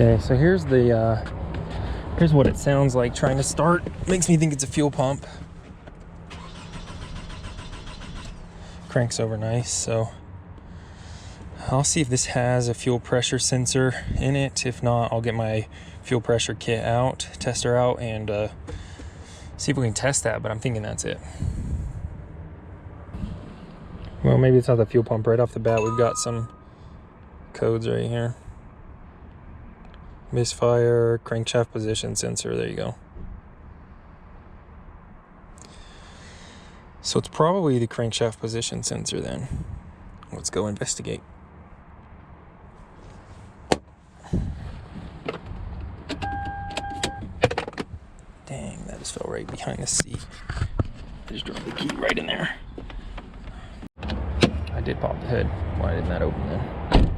Okay, so here's the here's what it sounds like trying to start. Makes me think it's a fuel pump. Cranks over nice, so I'll see if this has a fuel pressure sensor in it. If not, I'll get my fuel pressure kit out, tester out, and see if we can test that, but I'm thinking that's it. Well, maybe it's not the fuel pump. Right off the bat, we've got some codes right here. Misfire, crankshaft position sensor, there you go. So it's probably the crankshaft position sensor then. Let's go investigate. Dang, that just fell right behind the seat. I just dropped the key right in there. I did pop the hood. Why didn't that open then?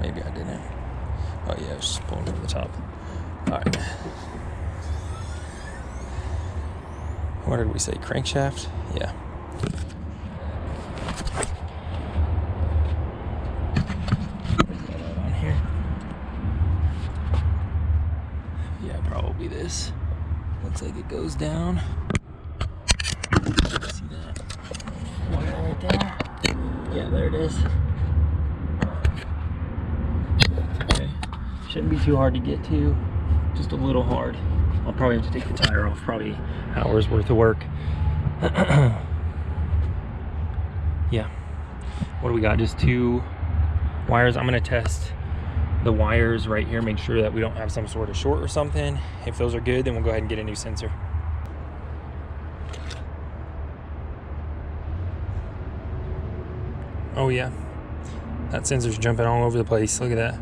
Maybe I didn't. Oh yeah, I was just pulling from the top. Alright. What did we say? Crankshaft? Yeah. On here. Yeah, probably this. Looks like it goes down. See that wire right there? Yeah, there it is. Okay. Shouldn't be too hard to get to. Just a little hard. I'll probably have to take the tire off. Probably hours worth of work. Yeah. What do we got? Just 2 wires. I'm gonna test the wires right here, make sure that we don't have some sort of short or something. If those are good, then we'll go ahead and get a new sensor. Oh yeah, that sensor's jumping all over the place. Look at that.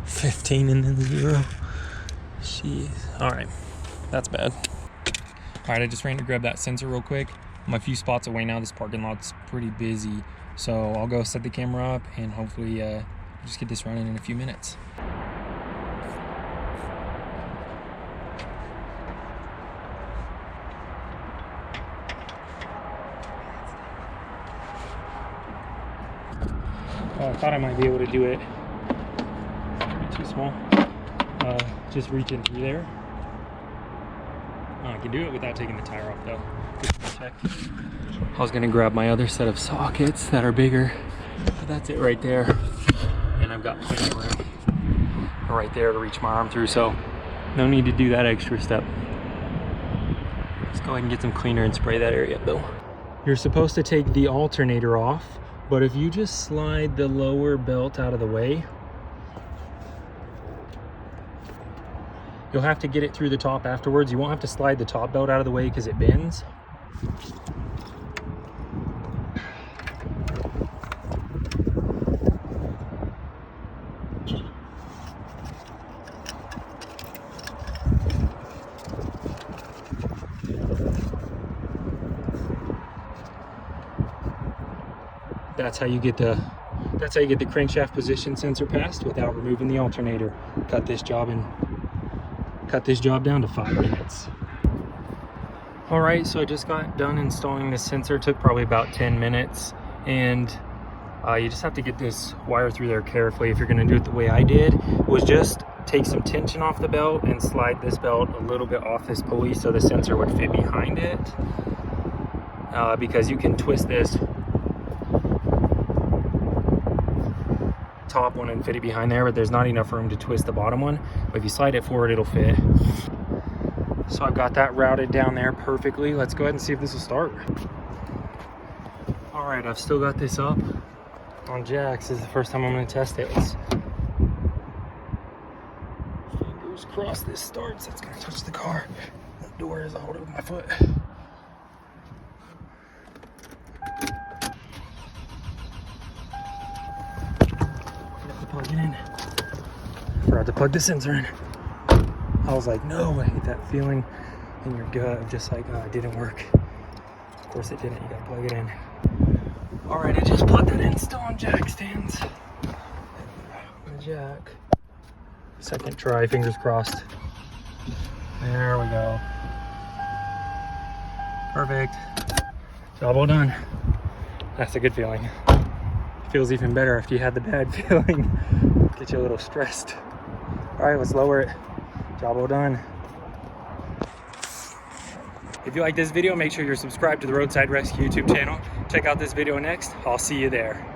$15 and then 0. Jeez. Alright, that's bad. Alright, I just ran to grab that sensor real quick. I'm a few spots away now. This parking lot's pretty busy, so I'll go set the camera up and hopefully just get this running in a few minutes. Oh, I thought I might be able to do it. Too small. Just reach in through there. I can do it without taking the tire off though. Check. I was gonna grab my other set of sockets that are bigger, but that's it right there. And I've got plenty of room right there to reach my arm through, so no need to do that extra step. Let's go ahead and get some cleaner and spray that area up though. You're supposed to take the alternator off, but if you just slide the lower belt out of the way, you'll have to get it through the top afterwards. You won't have to slide the top belt out of the way because it bends. That's how you get the crankshaft position sensor passed without removing the alternator. Cut this job down to 5 minutes. All right, so I just got done installing this sensor. It took probably about 10 minutes, and you just have to get this wire through there carefully. If you're gonna do it the way I did, was just take some tension off the belt and slide this belt a little bit off this pulley so the sensor would fit behind it, because you can twist this top one and fit it behind there, but there's not enough room to twist the bottom one. But if you slide it forward, it'll fit. So I've got that routed down there perfectly. Let's go ahead and see if this will start. All right, I've still got this up on jacks. This is the first time I'm going to test it. Fingers crossed this starts. That's going to touch the car. The door is all over my foot. Plug it in. Forgot to plug the sensor in. I was like, no, I hate that feeling in your gut of just like, oh, it didn't work. Of course it didn't. You gotta plug it in. All right, I just plugged that in. Still on jack stands. jack. Second try, fingers crossed. There we go. Perfect. Job well done. That's a good feeling. Feels even better after you had the bad feeling. Get you a little stressed. All right, let's lower it. Job well done. If you like this video, make sure you're subscribed to the Roadside Rescue YouTube channel. Check out this video next. I'll see you there.